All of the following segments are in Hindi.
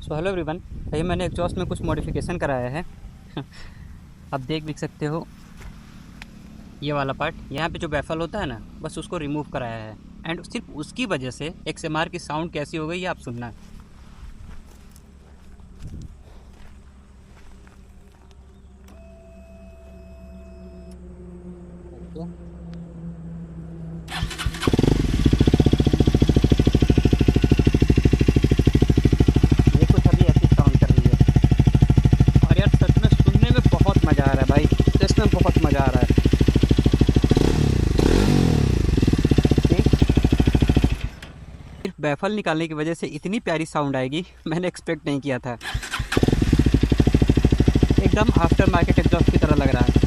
So hello everyone. भैया मैंने एग्जॉस्ट में कुछ मॉडिफिकेशन कराया है। आप देख सकते हो ये वाला पार्ट, यहाँ पे जो बैफल होता है ना, बस उसको रिमूव कराया है। एंड सिर्फ उसकी वजह से XMR की साउंड कैसी हो गई ये आप सुनना। ये कुछ अभी ऐसी साउंड कर रही है। और यार सच में सुनने में बहुत मज़ा आ रहा है भाई, सच में बहुत मज़ा आ रहा है। ठीक, सिर्फ बैफल निकालने की वजह से इतनी प्यारी साउंड आएगी मैंने एक्सपेक्ट नहीं किया था। एकदम आफ्टर मार्केट एग्जॉस्ट की तरह लग रहा है।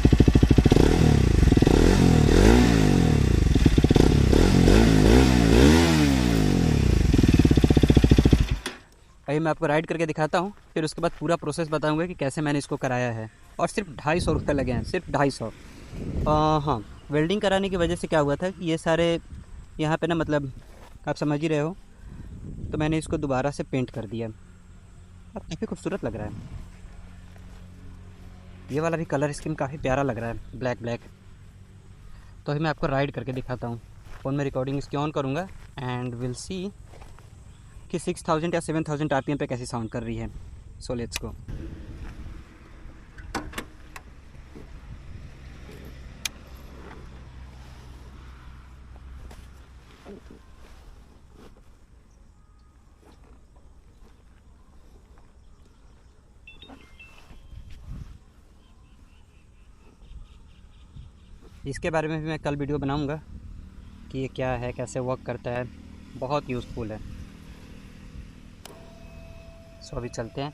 भाई मैं आपको राइड करके दिखाता हूँ, फिर उसके बाद पूरा प्रोसेस बताऊँगा कि कैसे मैंने इसको कराया है। और सिर्फ 250 रुपये लगे हैं, सिर्फ 250। हाँ, वेल्डिंग कराने की वजह से क्या हुआ था कि ये सारे यहाँ पे ना, मतलब आप समझ ही रहे हो, तो मैंने इसको दोबारा से पेंट कर दिया। अब काफ़ी खूबसूरत लग रहा है। ये वाला भी कलर स्कीम काफ़ी प्यारा लग रहा है, ब्लैक ब्लैक। तो अभी मैं आपको राइड करके दिखाता हूँ। फ़ोन में रिकॉर्डिंग इसकी ऑन करूँगा एंड विल सी कि 6000 या 7000 RPM पे कैसी साउंड कर रही है। So let's go. इसके बारे में भी मैं कल वीडियो बनाऊँगा कि ये क्या है, कैसे वर्क करता है। बहुत यूज़फुल है। सो अभी चलते हैं।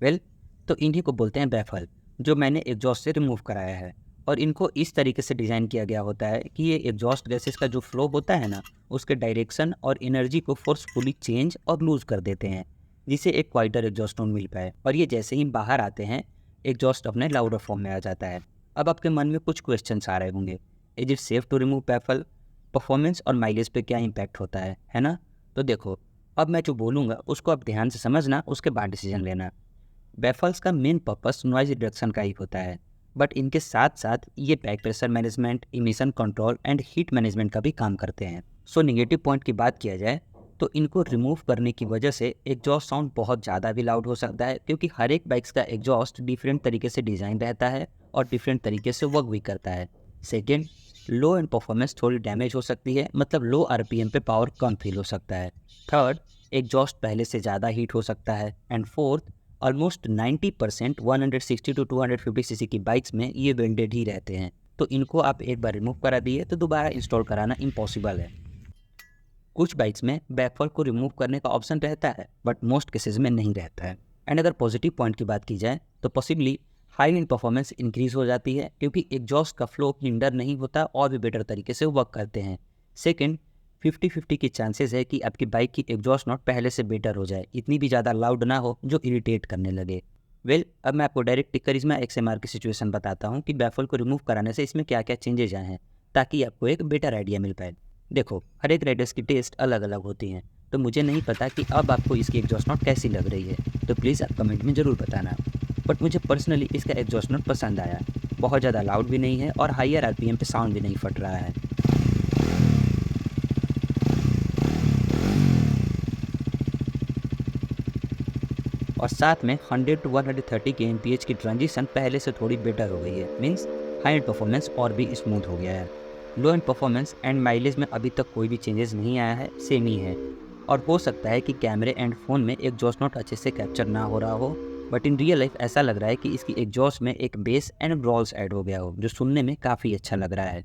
वेल, तो इन्हीं को बोलते हैं बैफल, जो मैंने एग्जॉस्ट से रिमूव कराया है। और इनको इस तरीके से डिज़ाइन किया गया होता है कि ये एग्जॉस्ट गैसेस का जो फ्लो होता है ना, उसके डायरेक्शन और एनर्जी को फोर्सफुली चेंज और लूज कर देते हैं, जिससे एक क्वाइटर एग्जॉस्ट टोन मिल पाए। और ये जैसे ही बाहर आते हैं, एग्जॉस्ट अपने लाउडर फॉर्म में आ जाता है। अब आपके मन में कुछ क्वेश्चंस आ रहे होंगे, is it safe to remove baffle, performance और माइलेज पे क्या इम्पैक्ट होता है ना? तो देखो, अब मैं जो बोलूँगा उसको आप ध्यान से समझना, उसके बाद डिसीजन लेना। बैफल्स का मेन पर्पस नॉइज रिडक्शन का ही होता है, बट इनके साथ साथ ये back pressure management, emission control and heat management का भी काम करते हैं। सो निगेटिव पॉइंट की बात किया जाए तो इनको रिमूव करने की वजह से एग्जॉस्ट साउंड बहुत ज़्यादा भी लाउड हो सकता है, क्योंकि हर एक बाइक्स का एग्जॉस्ट डिफरेंट तरीके से डिज़ाइन रहता है और डिफरेंट तरीके से वर्क भी करता है। सेकेंड, लो एंड परफॉर्मेंस थोड़ी डैमेज हो सकती है, मतलब लो RPM पे पावर कम फील हो सकता है। थर्ड, एग्जॉस्ट पहले से ज़्यादा हीट हो सकता है। And fourth, almost 90% 160 to 250 CC की बाइक्स में ये वेंडेड ही रहते हैं। तो इनको आप एक बार रिमूव करा दिए तो दोबारा इंस्टॉल कराना इम्पॉसिबल है। कुछ बाइक्स में बैकफॉल को रिमूव करने का ऑप्शन रहता है, बट मोस्ट केसेस में नहीं रहता है। एंड अगर पॉजिटिव पॉइंट की बात की जाए तो possibly high and performance increase हो जाती है, क्योंकि एग्जॉस्ट का फ्लो हिंडर नहीं होता और भी बेटर तरीके से वर्क करते हैं। सेकेंड, 50-50 की चांसेस है कि आपकी बाइक की एग्जॉस्ट नॉट पहले से बेटर हो जाए, इतनी भी ज़्यादा लाउड ना हो जो इरिटेट करने लगे। अब मैं आपको डायरेक्ट करिश्मा XMR की सिचुएशन बताता हूँ कि बैफल को रिमूव कराने से इसमें क्या क्या चेंजेज आए हैं, ताकि आपको एक बेटर आइडिया मिल पाए। देखो, हर एक राइडर्स की टेस्ट अलग अलग होती हैं, तो मुझे नहीं पता कि अब आपको इसकी एग्जॉस्ट नोट कैसी लग रही है, तो प्लीज़ आप कमेंट में ज़रूर बताना। बट मुझे पर्सनली इसका एग्जॉस्ट नोट पसंद आया। बहुत ज़्यादा लाउड भी नहीं है और हायर RPM पे साउंड भी नहीं फट रहा है। और साथ में 100 टू 130 के MPH की ट्रांजिशन पहले से थोड़ी बेटर हो गई है। मीन्स हाई एंड परफॉर्मेंस और भी स्मूथ हो गया है। लो एंड परफॉर्मेंस एंड माइलेज में अभी तक कोई भी चेंजेस नहीं आया है, सेम ही है। और हो सकता है कि कैमरे एंड फ़ोन में एग्जॉस्ट नोट अच्छे से कैप्चर ना हो रहा हो, बट इन रियल लाइफ ऐसा लग रहा है कि इसकी एग्जॉस्ट में एक बेस एंड ग्रॉल्स ऐड हो गया हो, जो सुनने में काफ़ी अच्छा लग रहा है।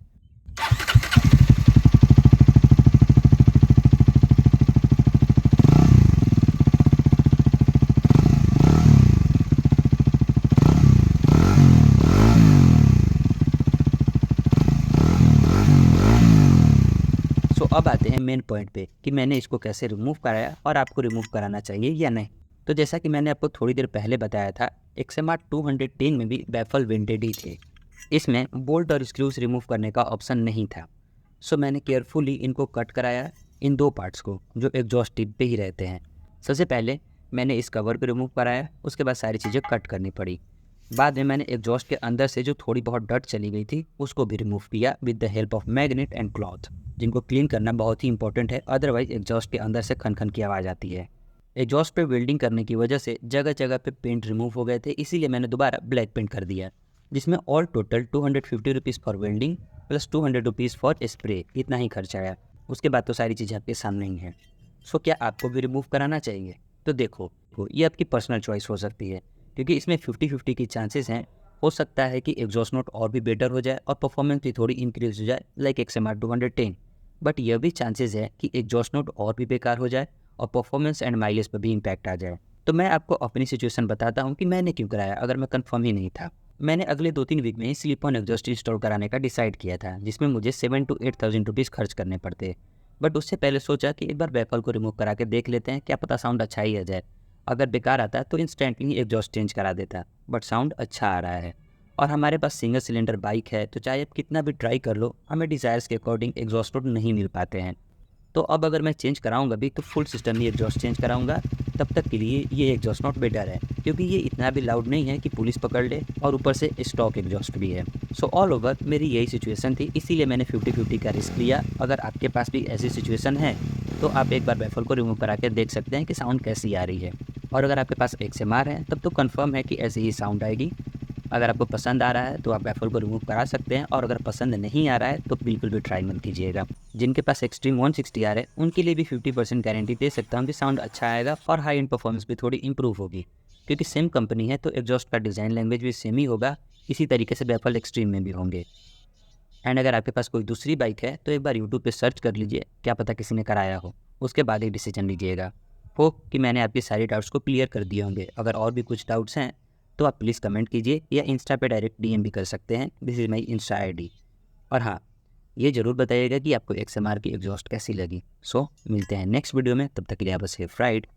अब आते हैं मेन पॉइंट पे कि मैंने इसको कैसे रिमूव कराया और आपको रिमूव कराना चाहिए या नहीं। तो जैसा कि मैंने आपको थोड़ी देर पहले बताया था, XMR 210 में भी बैफल विंटेड ही थे। इसमें बोल्ट और स्क्रूज रिमूव करने का ऑप्शन नहीं था। सो मैंने केयरफुली इनको कट कराया, इन दो पार्ट्स को जो एग्जॉस्ट टिप पे ही रहते हैं। सबसे पहले मैंने इस कवर को रिमूव कराया, उसके बाद सारी चीज़ें कट करनी पड़ी। बाद में मैंने एग्जॉस्ट के अंदर से जो थोड़ी बहुत डस्ट चली गई थी उसको भी रिमूव किया with the help of magnet and cloth, जिनको क्लीन करना बहुत ही इंपॉर्टेंट है, अदरवाइज एग्जॉस्ट के अंदर से खन खन की आवाज़ आती है। एग्जॉस्ट पे वेल्डिंग करने की वजह से जगह जगह पे पेंट रिमूव हो गए थे, इसीलिए मैंने दोबारा ब्लैक पेंट कर दिया, जिसमें all total 250 rupees for welding plus 200 rupees for spray, इतना ही खर्च आया। उसके बाद तो सारी चीज़ें आपके सामने ही हैं। सो क्या आपको भी रिमूव कराना चाहिए? तो देखो, ये आपकी पर्सनल चॉइस हो सकती है, क्योंकि इसमें 50-50 की चांसेस हैं। हो सकता है कि एग्जॉस्ट नोट और भी बेटर हो जाए और परफॉर्मेंस भी थोड़ी इंक्रीज हो जाए लाइक XMR 210, बट यह भी चांसेस है कि एग्जॉस्ट नोट और भी बेकार हो जाए और परफॉर्मेंस एंड माइलेज पर भी इम्पैक्ट आ जाए। तो मैं आपको अपनी सिचुएशन बताता हूँ कि मैंने क्यों कराया, अगर मैं कंफर्म ही नहीं था। मैंने अगले 2-3 वीक में ही स्लिप ऑन एग्जॉस्ट इंस्टॉल कराने का डिसाइड किया था, जिसमें मुझे 7 to 8,000 रुपीज़ खर्च करने पड़ते। बट उससे पहले सोचा कि एक बार बैफल को रिमूव करा के देख लेते हैं, क्या पता साउंड अच्छा ही आ जाए। अगर बेकार आता तो इंस्टेंटली एग्जॉस्ट चेंज करा देता, बट साउंड अच्छा आ रहा है। और हमारे पास सिंगल सिलेंडर बाइक है, तो चाहे आप कितना भी ट्राई कर लो, हमें डिज़ायर्स के अकॉर्डिंग एग्जॉस्ट नोट नहीं मिल पाते हैं। तो अब अगर मैं चेंज कराऊंगा भी तो फुल सिस्टम ही एग्जॉस्ट चेंज कराऊंगा, तब तक के लिए ये एग्जॉस्ट नॉट बेटर है, क्योंकि ये इतना भी लाउड नहीं है कि पुलिस पकड़ ले, और ऊपर से स्टॉक एग्जॉस्ट भी है। सो ऑल ओवर मेरी यही सिचुएशन थी, इसीलिए मैंने 50-50 का रिस्क लिया। अगर आपके पास भी ऐसी सिचुएशन है तो आप एक बार बैफल को रिमूव करा के देख सकते हैं कि साउंड कैसी आ रही है। और अगर आपके पास XMR है तब तो कन्फर्म है कि ऐसी ही साउंड आएगी। अगर आपको पसंद आ रहा है तो आप बैफल को रिमूव करा सकते हैं, और अगर पसंद नहीं आ रहा है तो बिल्कुल भी ट्राई मत कीजिएगा। जिनके पास एक्सट्रीम 160R है उनके लिए भी 50% गारंटी दे सकता हूँ कि साउंड अच्छा आएगा और हाई एंड परफॉर्मेंस भी थोड़ी इंप्रूव होगी, क्योंकि सेम कंपनी है तो एग्जॉस्ट का डिज़ाइन लैंग्वेज भी सेम ही होगा। इसी तरीके से बैफल एक्सट्रीम में भी होंगे। एंड अगर आपके पास कोई दूसरी बाइक है तो एक बार यूट्यूब पे सर्च कर लीजिए, क्या पता किसी ने कराया हो, उसके बाद ही डिसीजन लीजिएगा। होप कि मैंने आपके सारे डाउट्स को क्लियर कर दिए होंगे। अगर और भी कुछ डाउट्स हैं तो आप प्लीज़ कमेंट कीजिए या इंस्टा पे डायरेक्ट DM भी कर सकते हैं। This is my Insta ID। और हाँ, ये ज़रूर बताइएगा कि आपको XMR की एग्जॉस्ट कैसी लगी। सो मिलते हैं नेक्स्ट वीडियो में, तब तक के लिए आप बस हैव फ्राइड।